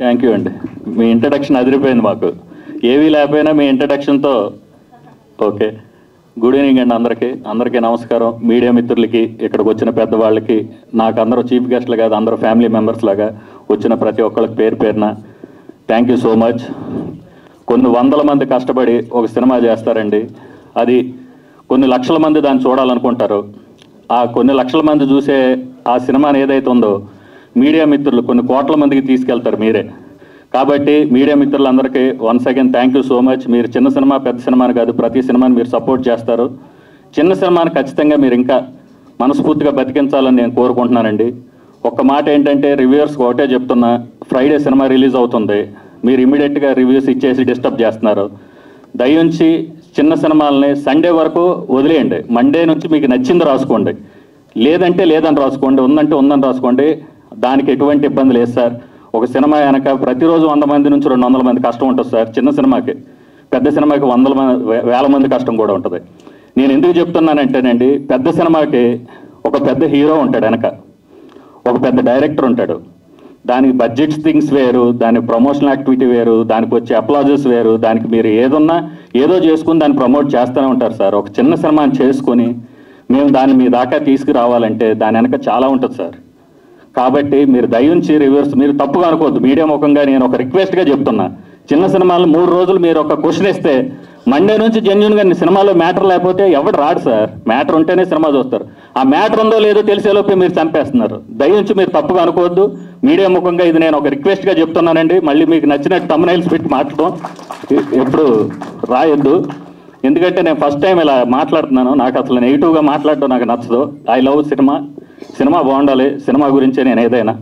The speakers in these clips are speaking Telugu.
థ్యాంక్ యూ అండి. మీ ఇంట్రడక్షన్ అదిరిపోయింది మాకు. ఏవీ లేకపోయినా మీ ఇంట్రడక్షన్తో ఓకే. గుడ్ ఈవినింగ్ అండి అందరికీ నమస్కారం. మీడియా మిత్రులకి, ఇక్కడికి వచ్చిన పెద్దవాళ్ళకి, నాకు అందరూ చీఫ్ గెస్ట్లు కాదు, అందరూ ఫ్యామిలీ మెంబర్స్ లాగా వచ్చిన ప్రతి ఒక్కరికి పేరు పేరున థ్యాంక్ యూ సో మచ్. కొన్ని వందల మంది కష్టపడి ఒక సినిమా చేస్తారండి. అది కొన్ని లక్షల మంది దాన్ని చూడాలనుకుంటారు. ఆ కొన్ని లక్షల మంది చూసే ఆ సినిమాని ఏదైతే ఉందో మీడియా మిత్రులు కొన్ని కోట్ల మందికి తీసుకెళ్తారు మీరే. కాబట్టి మీడియా మిత్రులందరికీ once again thank you so much. మీరు చిన్న సినిమా పెద్ద సినిమాని కాదు, ప్రతి సినిమాని మీరు సపోర్ట్ చేస్తారు. చిన్న సినిమాని ఖచ్చితంగా మీరు ఇంకా మనస్ఫూర్తిగా బతికించాలని నేను కోరుకుంటున్నానండి. ఒక్క మాట ఏంటంటే, రివ్యూవర్స్కి ఒకటే చెప్తున్నా, ఫ్రైడే సినిమా రిలీజ్ అవుతుంది, మీరు ఇమీడియట్గా రివ్యూస్ ఇచ్చేసి డిస్టర్బ్ చేస్తున్నారు. దయించి చిన్న సినిమాలని సండే వరకు వదిలేయండి. మండే నుంచి మీకు నచ్చింది రాసుకోండి, లేదంటే లేదని రాసుకోండి, ఉందంటే ఉందని రాసుకోండి. దానికి ఎటువంటి ఇబ్బంది లేదు సార్. ఒక సినిమా వెనక ప్రతిరోజు 100 మంది నుంచి 200 మంది కష్టం ఉంటుంది సార్. చిన్న సినిమాకి, పెద్ద సినిమాకి వేల మంది కష్టం కూడా ఉంటుంది. నేను ఎందుకు చెప్తున్నానంటేనండి, పెద్ద సినిమాకి ఒక పెద్ద హీరో ఉంటాడు వెనక, ఒక పెద్ద డైరెక్టర్ ఉంటాడు. దానికి బడ్జెట్స్ థింగ్స్ వేరు, దానికి ప్రమోషనల్ యాక్టివిటీ వేరు, దానికి వచ్చే అప్లాజెస్ వేరు. దానికి మీరు ఏదో చేసుకుని దాన్ని ప్రమోట్ చేస్తూనే ఉంటారు సార్. ఒక చిన్న సినిమాని చేసుకొని మేము దాన్ని మీ దాకా తీసుకురావాలంటే దాని వెనక చాలా ఉంటుంది సార్. కాబట్టి మీరు దయించి రివ్యూర్స్ మీరు తప్పుగా అనుకోవద్దు. మీడియా ముఖంగా నేను ఒక రిక్వెస్ట్గా చెప్తున్నా, చిన్న సినిమాలు 3 రోజులు మీరు ఒక క్వశ్చన్ ఇస్తే మండే నుంచి జెన్యున్గా సినిమాలో మ్యాటర్ లేకపోతే ఎవడు రాడు సార్. మ్యాటర్ ఉంటేనే సినిమా చూస్తారు. ఆ మ్యాటర్ ఉందో లేదో తెలిసేలోపే మీరు చంపేస్తున్నారు. దయించి మీరు తప్పుగా అనుకోవద్దు. మీడియా ముఖంగా ఇది నేను ఒక రిక్వెస్ట్గా చెప్తున్నానండి. మళ్ళీ మీకు నచ్చినట్టు థంబ్నెయిల్స్ పెట్టి మాట్లాడడం ఎప్పుడు రాయొద్దు. ఎందుకంటే నేను ఫస్ట్ టైం ఇలా మాట్లాడుతున్నాను. నాకు అసలు నెగిటివ్గా మాట్లాడడం నాకు నచ్చదు. ఐ లవ్ సినిమా బాగుండాలి. సినిమా గురించే నేను ఏదైనా.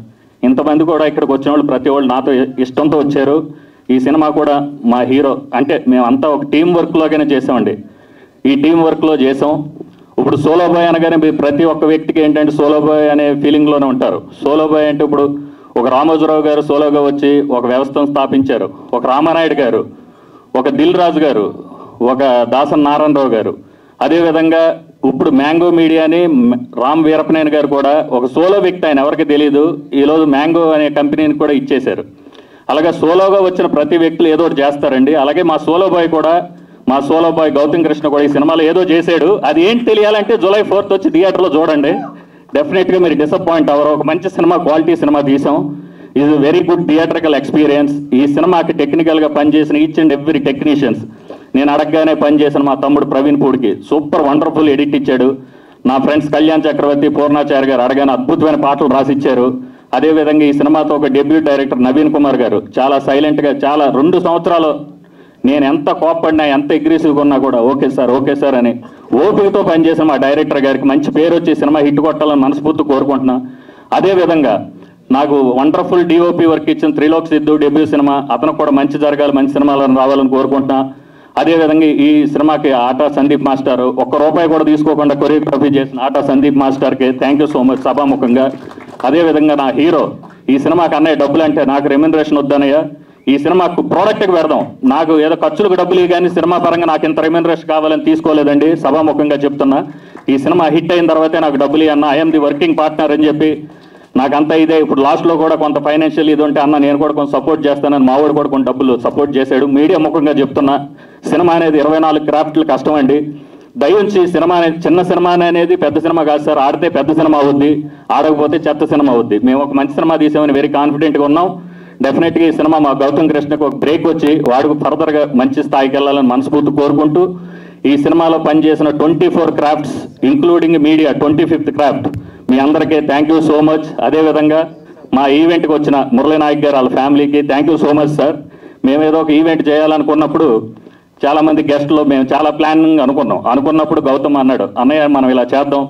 ఇంతమంది కూడా ఇక్కడికి వచ్చిన వాళ్ళు ప్రతి వాళ్ళు నాతో ఇష్టంతో వచ్చారు. ఈ సినిమా కూడా మా హీరో అంటే మేమంతా ఒక టీం వర్క్లోగానే చేసామండి. ఈ టీం వర్క్లో చేసాం. ఇప్పుడు సోలో బాయ్ అనగానే ప్రతి ఒక్క వ్యక్తికి ఏంటంటే సోలో బాయ్ అనే ఫీలింగ్లోనే ఉంటారు. సోలో బాయ్ అంటే ఇప్పుడు ఒక రామోజీరావు గారు సోలోగా వచ్చి ఒక వ్యవస్థను స్థాపించారు. ఒక రామానాయుడు గారు, ఒక దిల్ రాజు గారు, ఒక దాసన్ నారాయణరావు గారు. అదేవిధంగా ఇప్పుడు మ్యాంగో మీడియాని రామ్ వీరపనేని గారు కూడా ఒక సోలో వ్యక్తి. ఆయన ఎవరికి తెలియదు. ఈరోజు మ్యాంగో అనే కంపెనీని కూడా ఇచ్చేశారు. అలాగే సోలోగా వచ్చిన ప్రతి వ్యక్తులు ఏదో ఒకటి చేస్తారండి. అలాగే మా సోలో బాయ్ గౌతమ్ కృష్ణ కూడా ఈ సినిమాలో ఏదో చేశాడు. అది ఏంటి తెలియాలంటే July 4th వచ్చి థియేటర్లో చూడండి. డెఫినెట్గా మీరు డిసప్పాయింట్ అవ్వరు. ఒక మంచి సినిమా, క్వాలిటీ సినిమా తీసాం. ఇది వెరీ గుడ్ థియేటర్కల్ ఎక్స్పీరియన్స్. ఈ సినిమాకి టెక్నికల్గా పనిచేసిన ఈచ్ అండ్ ఎవ్రీ టెక్నీషియన్స్, నేను అడగగానే పనిచేసిన మా తమ్ముడు ప్రవీణ్ పూడికి సూపర్ వండర్ఫుల్ ఎడిట్ ఇచ్చాడు. నా ఫ్రెండ్స్ కళ్యాణ్ చక్రవర్తి, పూర్ణాచారి గారు అడగానే అద్భుతమైన పాటలు రాసిచ్చారు. అదేవిధంగా ఈ సినిమాతో ఒక డెబ్యూ డైరెక్టర్ నవీన్ కుమార్ గారు చాలా సైలెంట్గా, చాలా 2 సంవత్సరాలు నేను ఎంత కోప్పడినా, ఎంత అగ్రెసివ్గా ఉన్నా కూడా ఓకే సార్ అని ఓపికతో పనిచేసిన మా డైరెక్టర్ గారికి మంచి పేరు వచ్చి సినిమా హిట్ కొట్టాలని మనస్ఫూర్తి కోరుకుంటున్నా. అదేవిధంగా నాకు వండర్ఫుల్ డిఓపి వర్క్ ఇచ్చిన త్రిలోక్ సిద్ధు డెబ్యూ సినిమా, అతను కూడా మంచి జరగాలి, మంచి సినిమాలను రావాలని కోరుకుంటున్నా. అదేవిధంగా ఈ సినిమాకి ఆటా సందీప్ మాస్టర్ ₹1 కూడా తీసుకోకుండా కొరియోగ్రఫీ చేసిన ఆటా సందీప్ మాస్టర్కి థ్యాంక్ యూ సో మచ్ సభాముఖంగా. అదేవిధంగా నా హీరో, ఈ సినిమాకి అన్నయ్య డబ్బులు అంటే నాకు రెమ్యునరేషన్ వద్దనయ్యా, ఈ సినిమాకు ప్రోడక్ట్కి పెడదాం, నాకు ఏదో ఖర్చులకు డబ్బులు కానీ సినిమా పరంగా నాకు ఇంత రెమ్యునరేషన్ కావాలని తీసుకోలేదండి. సభాముఖంగా చెప్తున్నా. ఈ సినిమా హిట్ అయిన తర్వాతే నాకు డబ్బులు అన్న, ఐఎమ్ ది వర్కింగ్ పార్ట్నర్ అని చెప్పి నాకంతా ఇదే. ఇప్పుడు లాస్ట్లో కూడా కొంత ఫైనాన్షియల్ ఇది ఉంటే అన్న నేను కూడా కొంత సపోర్ట్ చేస్తానని మావాడు కూడా కొంత డబ్బులు సపోర్ట్ చేశాడు. మీడియా ముఖంగా చెప్తున్నా, సినిమా అనేది 24 క్రాఫ్ట్లు కష్టం అండి. దయించి సినిమా అనేది చిన్న సినిమా అనేది పెద్ద సినిమా కాదు సార్. ఆడితే పెద్ద సినిమా అవుద్ది, ఆడకపోతే చెత్త సినిమా అవుద్ది. మేము ఒక మంచి సినిమా తీసామని వెరీ కాన్ఫిడెంట్గా ఉన్నాం. డెఫినెట్గా ఈ సినిమా మా గౌతమ్ కృష్ణకు ఒక బ్రేక్ వచ్చి వాడికి ఫర్దర్గా మంచి స్థాయికి వెళ్ళాలని మనస్ఫూర్తి కోరుకుంటూ, ఈ సినిమాలో పనిచేసిన 24 crafts including media 25th craft మీ అందరికీ థ్యాంక్ యూ సో మచ్. అదేవిధంగా మా ఈవెంట్కి వచ్చిన మురళీ నాయక్ గారు వాళ్ళ ఫ్యామిలీకి thank you so much sir. మేము ఏదో ఒక ఈవెంట్ చేయాలనుకున్నప్పుడు చాలామంది గెస్ట్లు మేము చాలా ప్లానింగ్ అనుకున్నప్పుడు గౌతమ్ అన్నాడు, అన్నయ్య మనం ఇలా చేద్దాం,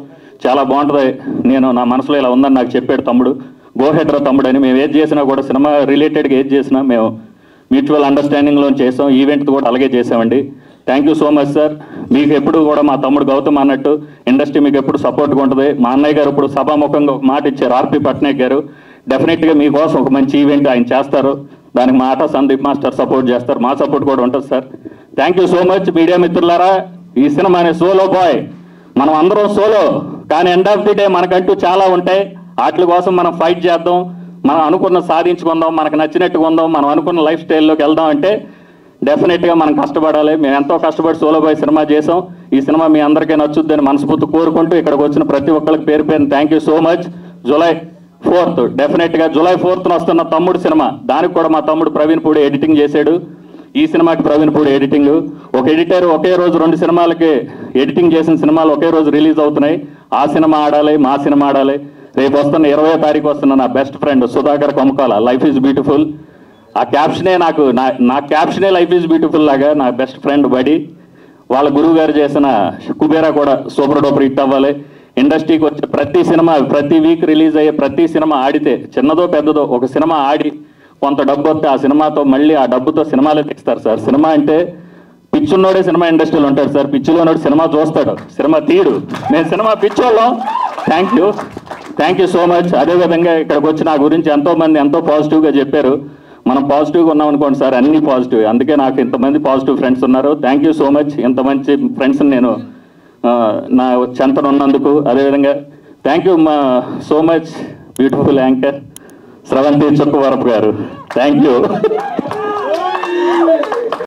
చాలా బాగుంటుంది, నేను నా మనసులో ఇలా ఉందని నాకు చెప్పాడు తమ్ముడు. గోహెడ్ రా తమ్ముడు అని. మేము ఏది చేసినా కూడా సినిమా రిలేటెడ్గా ఏది చేసినా మేము మ్యూచువల్ అండర్స్టాండింగ్లో చేసాం. ఈవెంట్ కూడా అలాగే చేసామండి. Thank you so much sir. మీకు ఎప్పుడు కూడా మా తమ్ముడు గౌతమ్ అన్నట్టు ఇండస్ట్రీ మీకు ఎప్పుడు సపోర్ట్గా ఉంటుంది. మా అన్నయ్య గారు ఇప్పుడు సభాముఖంగా ఒక మాట ఇచ్చారు, ఆర్పి పట్నాయక్ గారు. డెఫినెట్గా మీకోసం ఒక మంచి ఈవెంట్ ఆయన చేస్తారు. దానికి మా ఆటా సందీప్ మాస్టర్ సపోర్ట్ చేస్తారు. మా సపోర్ట్ కూడా ఉంటుంది sir. Thank you so much. Media మిత్రులారా, ఈ సినిమా అనే సోలో బాయ్, మనం అందరం సోలో, కానీ ఎండ్ ఆఫ్ ది డే మనకంటూ చాలా ఉంటాయి. వాటి కోసం మనం ఫైట్ చేద్దాం. మనం అనుకున్న సాధించుకుందాం, మనకు నచ్చినట్టుగా ఉందాం, మనం అనుకున్న లైఫ్ స్టైల్లోకి వెళ్దాం అంటే డెఫినెట్గా మనం కష్టపడాలి. మేము ఎంతో కష్టపడి సోలో బాయ్ సినిమా చేసాం. ఈ సినిమా మీ అందరికీ నచ్చుద్దని మనస్ఫూర్తి కోరుకుంటూ ఇక్కడికి వచ్చిన ప్రతి ఒక్కరికి పేరు పేరున thank you so much. July 4th డెఫినెట్గా జూలై 4th వస్తున్న తమ్ముడు సినిమా, దానికి కూడా మా తమ్ముడు ప్రవీణ్ పూడి ఎడిటింగ్ చేశాడు. ఈ సినిమాకి ప్రవీణ్ పూడి ఎడిటింగ్. ఒక ఎడిటర్ ఒకే రోజు 2 సినిమాలకి ఎడిటింగ్ చేసిన సినిమాలు ఒకే రోజు రిలీజ్ అవుతున్నాయి. ఆ సినిమా ఆడాలి, మా సినిమా ఆడాలి. రేపు వస్తున్న 20వ తారీఖు వస్తున్న నా best friend Sudhakar Komakala life is beautiful. ఆ క్యాప్షనే నా క్యాప్షనే లైఫ్ ఈజ్ బ్యూటిఫుల్ లాగా నా బెస్ట్ ఫ్రెండ్ బడి వాళ్ళ గురువు గారు చేసిన కుబేరా కూడా సూపర్ డూపర్ హిట్ అవ్వాలి. ఇండస్ట్రీకి వచ్చే ప్రతి సినిమా, ప్రతి వీక్ రిలీజ్ అయ్యే ప్రతి సినిమా ఆడితే, చిన్నదో పెద్దదో, ఒక సినిమా ఆడి కొంత డబ్బు వస్తే ఆ సినిమాతో మళ్ళీ ఆ డబ్బుతో సినిమాలే తీస్తారు సార్. సినిమా అంటే పిచ్చున్నోడే సినిమా ఇండస్ట్రీలో ఉంటాడు సార్, పిచ్చిలోనోడు సినిమా చూస్తాడు, సినిమా తీయడు. మేము సినిమా పిచ్చోళ్ళం. Thank you so much. అదేవిధంగా ఇక్కడికి వచ్చి నా గురించి ఎంతోమంది ఎంతో పాజిటివ్గా చెప్పారు. మనం పాజిటివ్గా ఉన్నాం అనుకోండి సార్, అన్ని పాజిటివ్. అందుకే నాకు ఇంతమంది పాజిటివ్ ఫ్రెండ్స్ ఉన్నారు. Thank you so much. ఇంత మంచి ఫ్రెండ్స్ని నేను నా చెంతన ఉన్నందుకు. అదేవిధంగా thank you so much beautiful anchor Sravanthi Chukkavarapu గారు. Thank you.